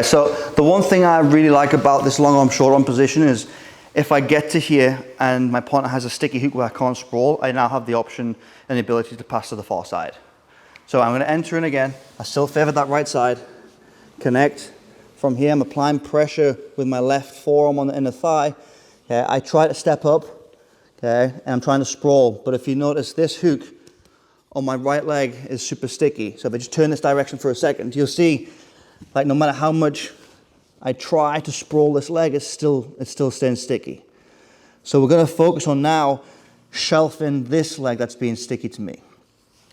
So the one thing I really like about this long arm, short arm position is if I get to here and my partner has a sticky hook where I can't sprawl, I now have the option and the ability to pass to the far side. So I'm going to enter in again. I still favor that right side. Connect. From here, I'm applying pressure with my left forearm on the inner thigh. Okay, I try to step up, okay, and I'm trying to sprawl. But if you notice, this hook on my right leg is super sticky. So if I just turn this direction for a second, you'll see, like, no matter how much I try to sprawl this leg, it's still staying sticky. So we're going to focus on now shelving this leg that's being sticky to me.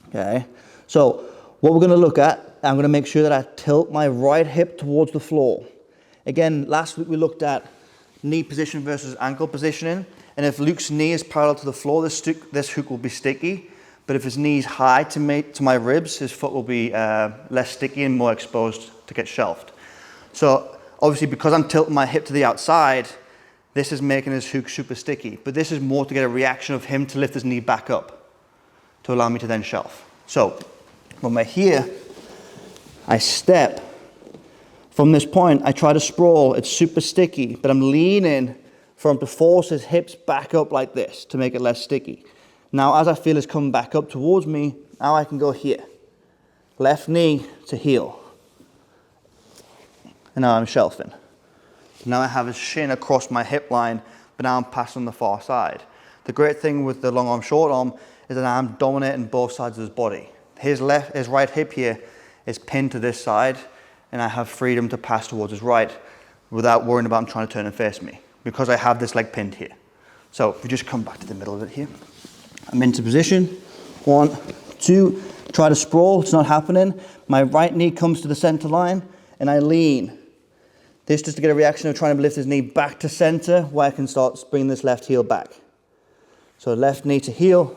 Okay. So what we're going to look at, I'm going to make sure that I tilt my right hip towards the floor. Again, last week we looked at knee position versus ankle positioning, and if Luke's knee is parallel to the floor, this hook will be sticky. But if his knee's high to my ribs, his foot will be less sticky and more exposed to get shelved. So obviously, because I'm tilting my hip to the outside, this is making his hook super sticky. But this is more to get a reaction of him to lift his knee back up to allow me to then shelve. So when we're here, I step. From this point, I try to sprawl. It's super sticky, but I'm leaning for him to force his hips back up like this to make it less sticky. Now, as I feel it's coming back up towards me, now I can go here. Left knee to heel. And now I'm shelving. Now I have his shin across my hip line, but now I'm passing on the far side. The great thing with the long arm, short arm is that I'm dominating both sides of his body. His right hip here is pinned to this side, and I have freedom to pass towards his right without worrying about him trying to turn and face me, because I have this leg pinned here. So if we just come back to the middle of it here. I'm into position. 1, 2, try to sprawl, it's not happening. My right knee comes to the center line and I lean. This just to get a reaction of trying to lift his knee back to center where I can start bringing this left heel back. So left knee to heel,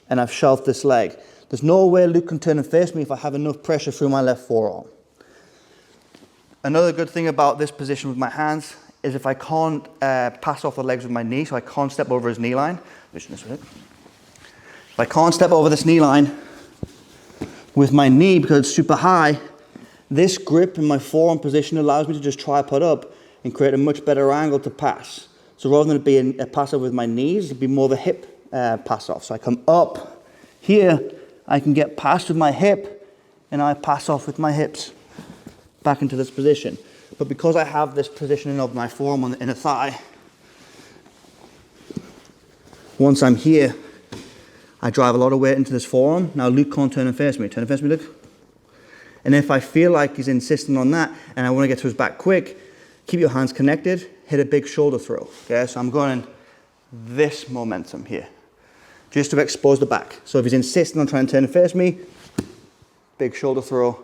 and I've shelved this leg. There's no way Luke can turn and face me if I have enough pressure through my left forearm. Another good thing about this position with my hands is if I can't pass off the legs with my knee, so I can't step over his knee line. If I can't step over this knee line with my knee because it's super high, this grip in my forearm position allows me to just tripod up and create a much better angle to pass. So rather than it being a pass off with my knees, it'd be more of a hip pass off. So I come up here, I can get past with my hip, and I pass off with my hips back into this position. But because I have this positioning of my forearm on the inner thigh, once I'm here, I drive a lot of weight into this forearm. Now Luke can't turn and face me. Turn and face me, Luke. And if I feel like he's insisting on that and I want to get to his back quick, keep your hands connected, hit a big shoulder throw. Okay, so I'm going this momentum here, just to expose the back. So if he's insisting on trying to turn and face me, big shoulder throw,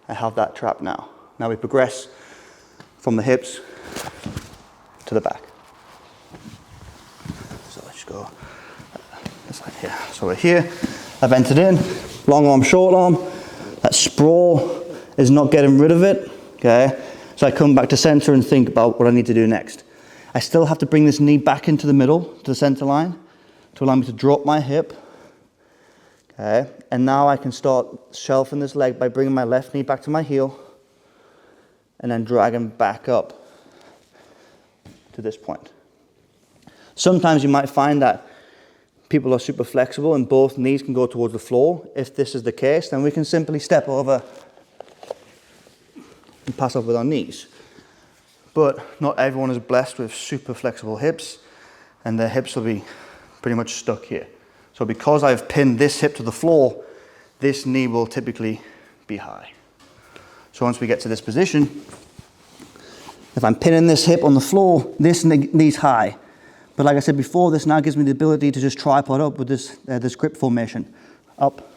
I have that trap now. Now we progress from the hips to the back. So let's just go this side here. So we're here, I've entered in, long arm, short arm. That sprawl is not getting rid of it, okay? So I come back to center and think about what I need to do next. I still have to bring this knee back into the middle, to the center line, to allow me to drop my hip, okay? And now I can start shelving this leg by bringing my left knee back to my heel, and then dragging back up to this point. Sometimes you might find that people are super flexible and both knees can go towards the floor. If this is the case, then we can simply step over and pass off with our knees. But not everyone is blessed with super flexible hips, and their hips will be pretty much stuck here. So because I've pinned this hip to the floor, this knee will typically be high. So once we get to this position, if I'm pinning this hip on the floor, this knee's high. But like I said before, this now gives me the ability to just tripod up with this grip formation. Up.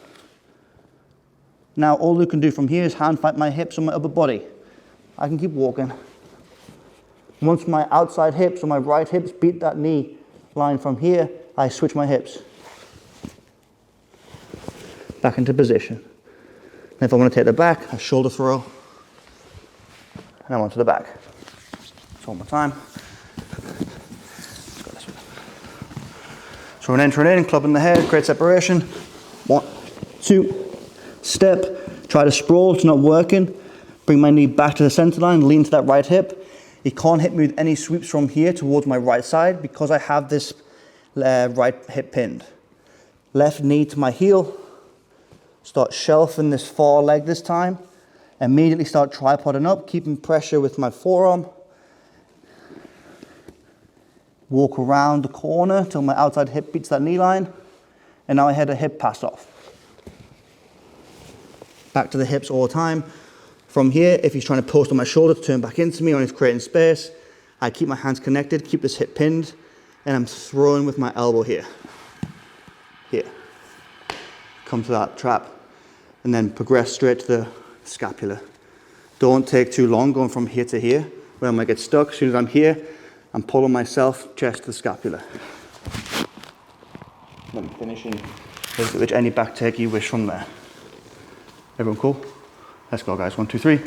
Now all Luke can do from here is hand fight my hips on my upper body. I can keep walking. Once my outside hips or my right hips beat that knee line from here, I switch my hips back into position. And if I want to take the back, I shoulder throw, and I'm onto the back. So one more time. Let's go this way. So we're entering in, clubbing the head, great separation. 1, 2, step. Try to sprawl, it's not working. Bring my knee back to the center line, lean to that right hip. You can't hit me with any sweeps from here towards my right side because I have this right hip pinned. Left knee to my heel. Start shelving this far leg this time. Immediately start tripoding up, keeping pressure with my forearm. Walk around the corner till my outside hip beats that knee line. And now I had a hip pass off. Back to the hips all the time. From here, if he's trying to post on my shoulder to turn back into me or he's creating space, I keep my hands connected, keep this hip pinned, and I'm throwing with my elbow here. Here. Come to that trap, and then progress straight to the scapula. Don't take too long going from here to here, where I might get stuck. As soon as I'm here, I'm pulling myself chest to the scapula. Then finishing with any back take you wish from there. Everyone cool? Let's go, guys. 1, 2, 3.